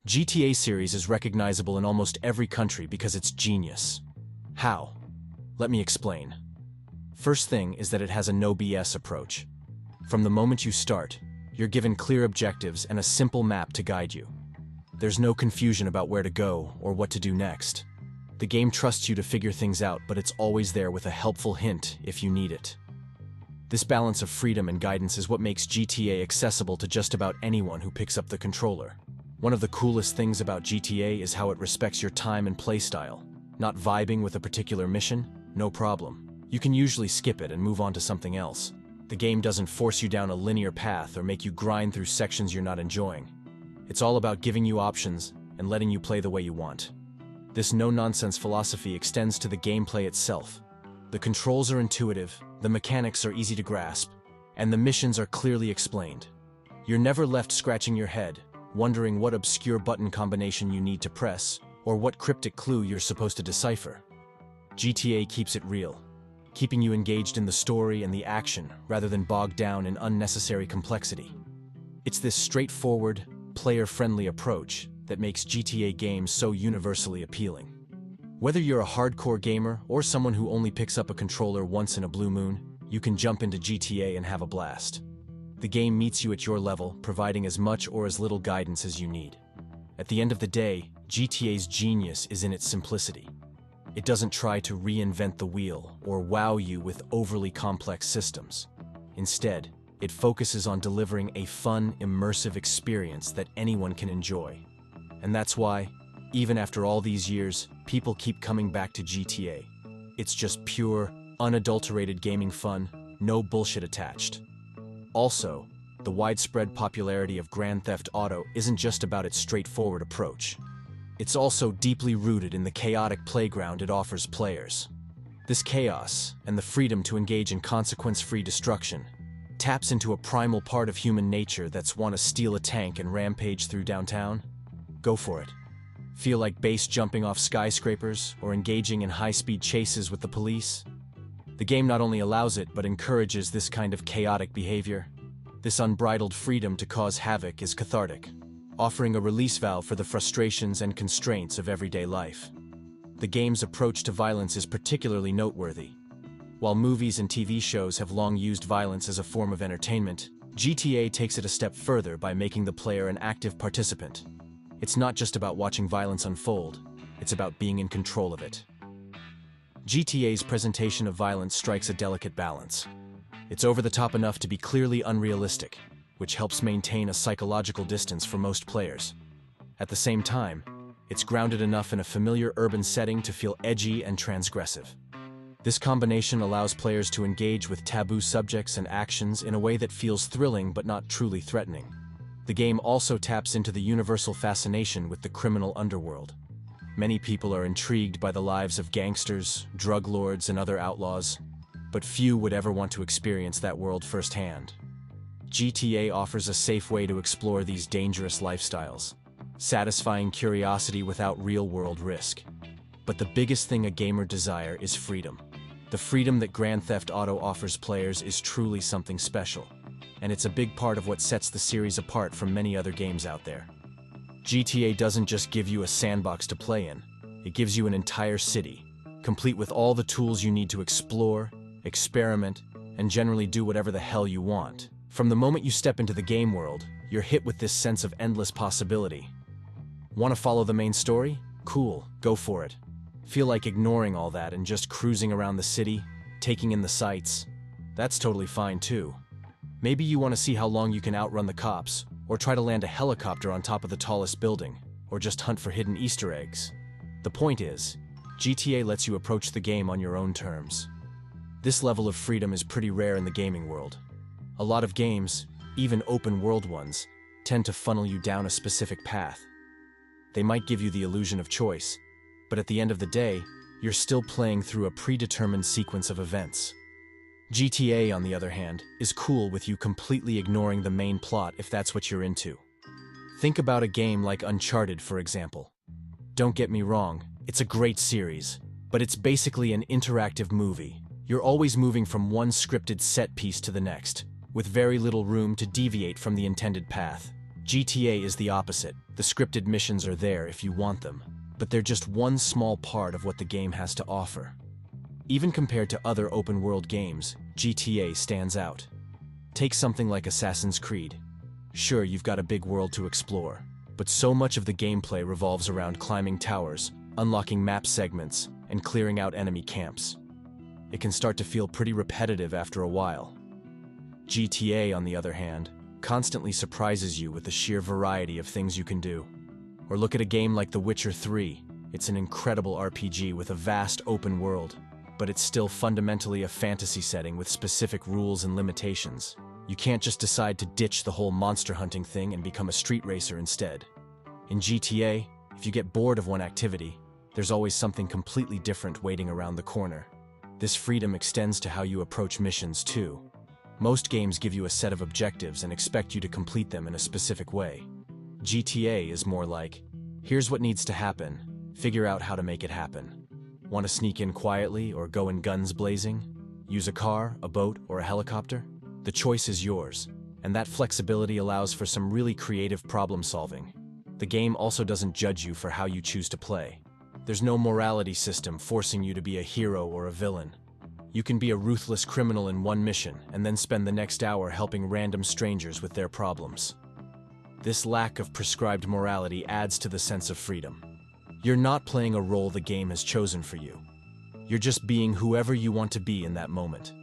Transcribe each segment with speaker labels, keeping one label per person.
Speaker 1: GTA series is recognizable in almost every country because it's genius. How? Let me explain. First thing is that it has a no BS approach. From the moment you start, you're given clear objectives and a simple map to guide you. There's no confusion about where to go or what to do next. The game trusts you to figure things out, but it's always there with a helpful hint if you need it. This balance of freedom and guidance is what makes GTA accessible to just about anyone who picks up the controller. One of the coolest things about GTA is how it respects your time and playstyle. Not vibing with a particular mission? No problem. You can usually skip it and move on to something else. The game doesn't force you down a linear path or make you grind through sections you're not enjoying. It's all about giving you options and letting you play the way you want. This no-nonsense philosophy extends to the gameplay itself. The controls are intuitive, the mechanics are easy to grasp, and the missions are clearly explained. You're never left scratching your head, wondering what obscure button combination you need to press, or what cryptic clue you're supposed to decipher. GTA keeps it real, keeping you engaged in the story and the action rather than bogged down in unnecessary complexity. It's this straightforward, player-friendly approach that makes GTA games so universally appealing. Whether you're a hardcore gamer or someone who only picks up a controller once in a blue moon, you can jump into GTA and have a blast. The game meets you at your level, providing as much or as little guidance as you need. At the end of the day, GTA's genius is in its simplicity. It doesn't try to reinvent the wheel or wow you with overly complex systems. Instead, it focuses on delivering a fun, immersive experience that anyone can enjoy. And that's why, even after all these years, people keep coming back to GTA. It's just pure, unadulterated gaming fun, no bullshit attached. Also, the widespread popularity of Grand Theft Auto isn't just about its straightforward approach. It's also deeply rooted in the chaotic playground it offers players. This chaos, and the freedom to engage in consequence-free destruction, taps into a primal part of human nature that's want to steal a tank and rampage through downtown? Go for it. Feel like base jumping off skyscrapers or engaging in high-speed chases with the police? The game not only allows it, but encourages this kind of chaotic behavior. This unbridled freedom to cause havoc is cathartic, offering a release valve for the frustrations and constraints of everyday life. The game's approach to violence is particularly noteworthy. While movies and TV shows have long used violence as a form of entertainment, GTA takes it a step further by making the player an active participant. It's not just about watching violence unfold, it's about being in control of it. GTA's presentation of violence strikes a delicate balance. It's over the top enough to be clearly unrealistic, which helps maintain a psychological distance for most players. At the same time, it's grounded enough in a familiar urban setting to feel edgy and transgressive. This combination allows players to engage with taboo subjects and actions in a way that feels thrilling but not truly threatening. The game also taps into the universal fascination with the criminal underworld. Many people are intrigued by the lives of gangsters, drug lords, and other outlaws, but few would ever want to experience that world firsthand. GTA offers a safe way to explore these dangerous lifestyles, satisfying curiosity without real-world risk. But the biggest thing a gamer desires is freedom. The freedom that Grand Theft Auto offers players is truly something special, and it's a big part of what sets the series apart from many other games out there. GTA doesn't just give you a sandbox to play in, it gives you an entire city, complete with all the tools you need to explore, experiment, and generally do whatever the hell you want. From the moment you step into the game world, you're hit with this sense of endless possibility. Want to follow the main story? Cool, go for it. Feel like ignoring all that and just cruising around the city, taking in the sights? That's totally fine too. Maybe you want to see how long you can outrun the cops, or try to land a helicopter on top of the tallest building, or just hunt for hidden Easter eggs. The point is, GTA lets you approach the game on your own terms. This level of freedom is pretty rare in the gaming world. A lot of games, even open-world ones, tend to funnel you down a specific path. They might give you the illusion of choice, but at the end of the day, you're still playing through a predetermined sequence of events. GTA, on the other hand, is cool with you completely ignoring the main plot if that's what you're into. Think about a game like Uncharted, for example. Don't get me wrong, it's a great series, but it's basically an interactive movie. You're always moving from one scripted set piece to the next, with very little room to deviate from the intended path. GTA is the opposite. The scripted missions are there if you want them, but they're just one small part of what the game has to offer. Even compared to other open-world games, GTA stands out. Take something like Assassin's Creed. Sure, you've got a big world to explore, but so much of the gameplay revolves around climbing towers, unlocking map segments, and clearing out enemy camps. It can start to feel pretty repetitive after a while. GTA, on the other hand, constantly surprises you with the sheer variety of things you can do. Or look at a game like The Witcher 3. It's an incredible RPG with a vast open world, but it's still fundamentally a fantasy setting with specific rules and limitations. You can't just decide to ditch the whole monster hunting thing and become a street racer instead. In GTA, if you get bored of one activity, there's always something completely different waiting around the corner. This freedom extends to how you approach missions too. Most games give you a set of objectives and expect you to complete them in a specific way. GTA is more like, here's what needs to happen, figure out how to make it happen. Want to sneak in quietly or go in guns blazing? Use a car, a boat, or a helicopter? The choice is yours, and that flexibility allows for some really creative problem solving. The game also doesn't judge you for how you choose to play. There's no morality system forcing you to be a hero or a villain. You can be a ruthless criminal in one mission and then spend the next hour helping random strangers with their problems. This lack of prescribed morality adds to the sense of freedom. You're not playing a role the game has chosen for you. You're just being whoever you want to be in that moment.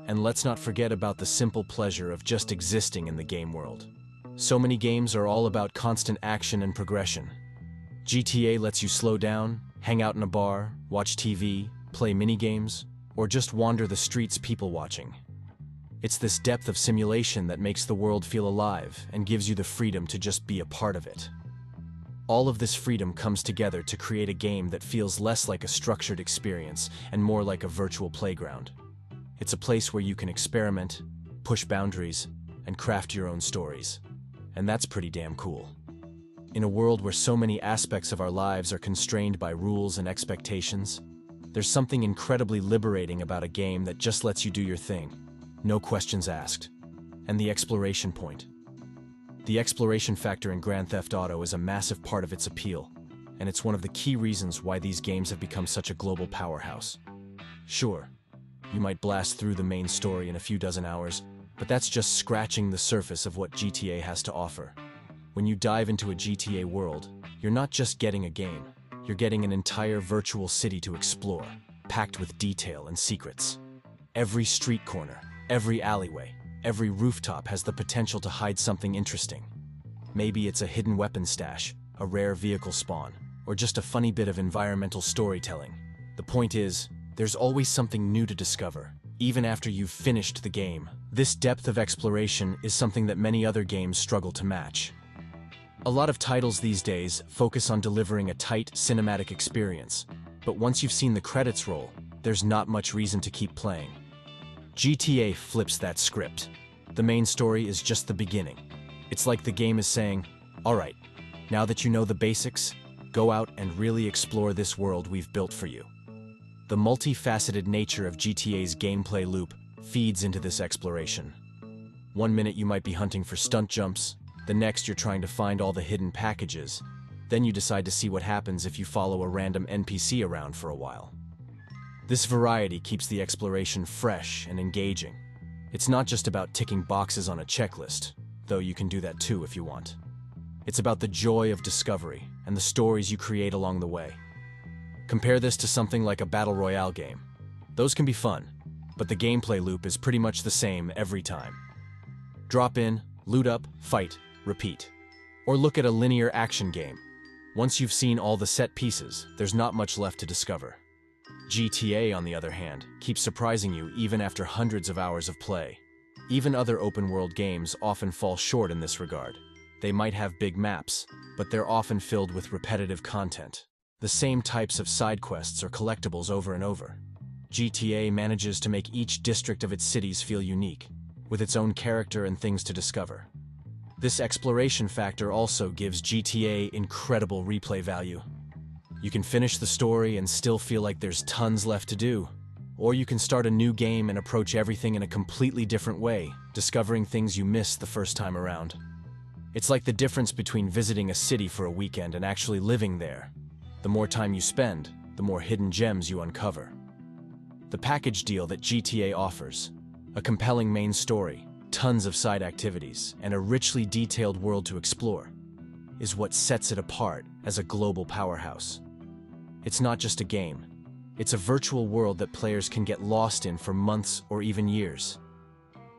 Speaker 1: And let's not forget about the simple pleasure of just existing in the game world. So many games are all about constant action and progression. GTA lets you slow down, hang out in a bar, watch TV, play minigames, or just wander the streets people watching. It's this depth of simulation that makes the world feel alive and gives you the freedom to just be a part of it. All of this freedom comes together to create a game that feels less like a structured experience and more like a virtual playground. It's a place where you can experiment, push boundaries, and craft your own stories. And that's pretty damn cool. In a world where so many aspects of our lives are constrained by rules and expectations, there's something incredibly liberating about a game that just lets you do your thing, no questions asked. And the exploration point. The exploration factor in Grand Theft Auto is a massive part of its appeal, and it's one of the key reasons why these games have become such a global powerhouse. Sure, you might blast through the main story in a few dozen hours, but that's just scratching the surface of what GTA has to offer. When you dive into a GTA world, you're not just getting a game, you're getting an entire virtual city to explore, packed with detail and secrets. Every street corner, every alleyway, every rooftop has the potential to hide something interesting. Maybe it's a hidden weapon stash, a rare vehicle spawn, or just a funny bit of environmental storytelling. The point is, there's always something new to discover, even after you've finished the game. This depth of exploration is something that many other games struggle to match. A lot of titles these days focus on delivering a tight, cinematic experience, but once you've seen the credits roll, there's not much reason to keep playing. GTA flips that script. The main story is just the beginning. It's like the game is saying, alright, now that you know the basics, go out and really explore this world we've built for you. The multifaceted nature of GTA's gameplay loop feeds into this exploration. One minute you might be hunting for stunt jumps, the next you're trying to find all the hidden packages, then you decide to see what happens if you follow a random NPC around for a while. This variety keeps the exploration fresh and engaging. It's not just about ticking boxes on a checklist, though you can do that too if you want. It's about the joy of discovery and the stories you create along the way. Compare this to something like a battle royale game. Those can be fun, but the gameplay loop is pretty much the same every time. Drop in, loot up, fight, repeat. Or look at a linear action game. Once you've seen all the set pieces, there's not much left to discover. GTA, on the other hand, keeps surprising you even after hundreds of hours of play. Even other open-world games often fall short in this regard. They might have big maps, but they're often filled with repetitive content. The same types of side quests or collectibles over and over. GTA manages to make each district of its cities feel unique, with its own character and things to discover. This exploration factor also gives GTA incredible replay value. You can finish the story and still feel like there's tons left to do. Or you can start a new game and approach everything in a completely different way, discovering things you missed the first time around. It's like the difference between visiting a city for a weekend and actually living there. The more time you spend, the more hidden gems you uncover. The package deal that GTA offers, a compelling main story, tons of side activities, and a richly detailed world to explore, is what sets it apart as a global powerhouse. It's not just a game. It's a virtual world that players can get lost in for months or even years.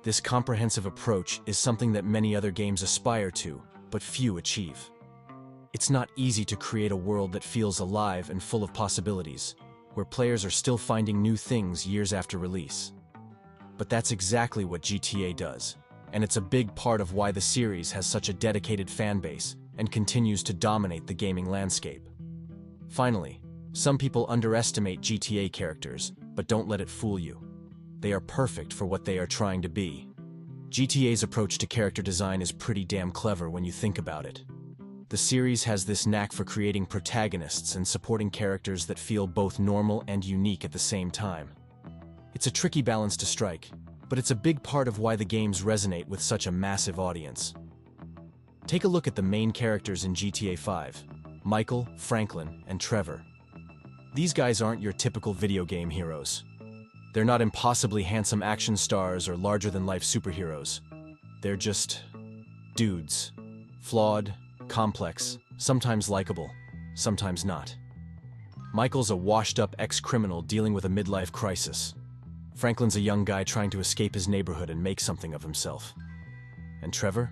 Speaker 1: This comprehensive approach is something that many other games aspire to, but few achieve. It's not easy to create a world that feels alive and full of possibilities, where players are still finding new things years after release. But that's exactly what GTA does, and it's a big part of why the series has such a dedicated fan base and continues to dominate the gaming landscape. Finally, some people underestimate GTA characters, but don't let it fool you. They are perfect for what they are trying to be. GTA's approach to character design is pretty damn clever when you think about it. The series has this knack for creating protagonists and supporting characters that feel both normal and unique at the same time. It's a tricky balance to strike, but it's a big part of why the games resonate with such a massive audience. Take a look at the main characters in GTA 5, Michael, Franklin, and Trevor. These guys aren't your typical video game heroes. They're not impossibly handsome action stars or larger-than-life superheroes. They're just dudes. Flawed, complex, sometimes likable, sometimes not. Michael's a washed-up ex-criminal dealing with a midlife crisis. Franklin's a young guy trying to escape his neighborhood and make something of himself. And Trevor?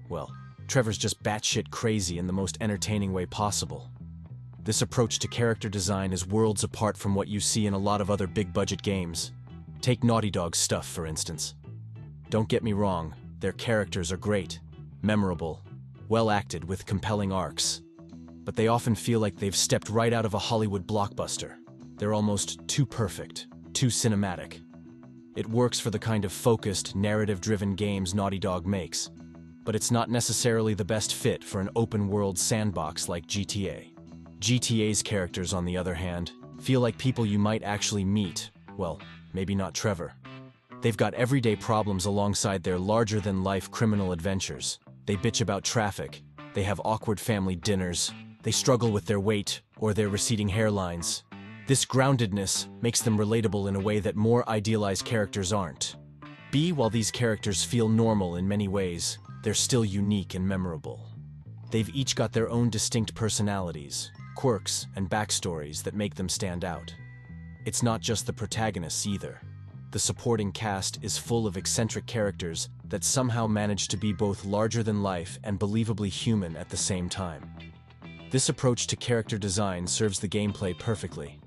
Speaker 1: Well, Trevor's just batshit crazy in the most entertaining way possible. This approach to character design is worlds apart from what you see in a lot of other big-budget games. Take Naughty Dog's stuff, for instance. Don't get me wrong, their characters are great, memorable, well-acted with compelling arcs. But they often feel like they've stepped right out of a Hollywood blockbuster. They're almost too perfect, too cinematic. It works for the kind of focused, narrative-driven games Naughty Dog makes, but it's not necessarily the best fit for an open-world sandbox like GTA. GTA's characters, on the other hand, feel like people you might actually meet. Well, maybe not Trevor. They've got everyday problems alongside their larger-than-life criminal adventures. They bitch about traffic, they have awkward family dinners, they struggle with their weight or their receding hairlines. This groundedness makes them relatable in a way that more idealized characters aren't. While these characters feel normal in many ways, they're still unique and memorable. They've each got their own distinct personalities, quirks, and backstories that make them stand out. It's not just the protagonists either. The supporting cast is full of eccentric characters that somehow manage to be both larger-than-life and believably human at the same time. This approach to character design serves the gameplay perfectly.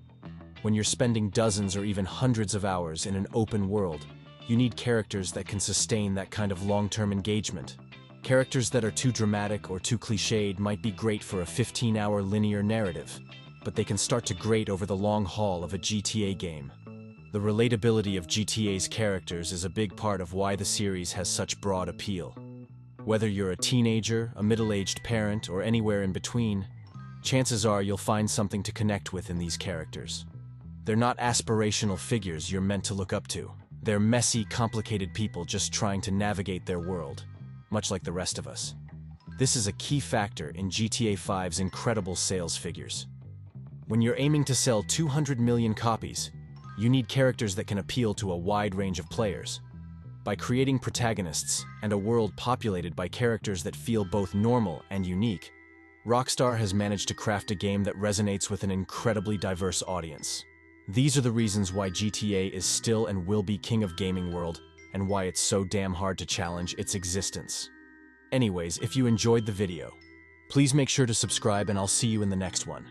Speaker 1: When you're spending dozens or even hundreds of hours in an open world, you need characters that can sustain that kind of long-term engagement. Characters that are too dramatic or too cliched might be great for a 15-hour linear narrative, but they can start to grate over the long haul of a GTA game. The relatability of GTA's characters is a big part of why the series has such broad appeal. Whether you're a teenager, a middle-aged parent, or anywhere in between, chances are you'll find something to connect with in these characters. They're not aspirational figures you're meant to look up to. They're messy, complicated people just trying to navigate their world, much like the rest of us. This is a key factor in GTA 5's incredible sales figures. When you're aiming to sell 200 million copies, you need characters that can appeal to a wide range of players. By creating protagonists and a world populated by characters that feel both normal and unique, Rockstar has managed to craft a game that resonates with an incredibly diverse audience. These are the reasons why GTA is still and will be king of gaming world, and why it's so damn hard to challenge its existence. Anyways, if you enjoyed the video, please make sure to subscribe and I'll see you in the next one.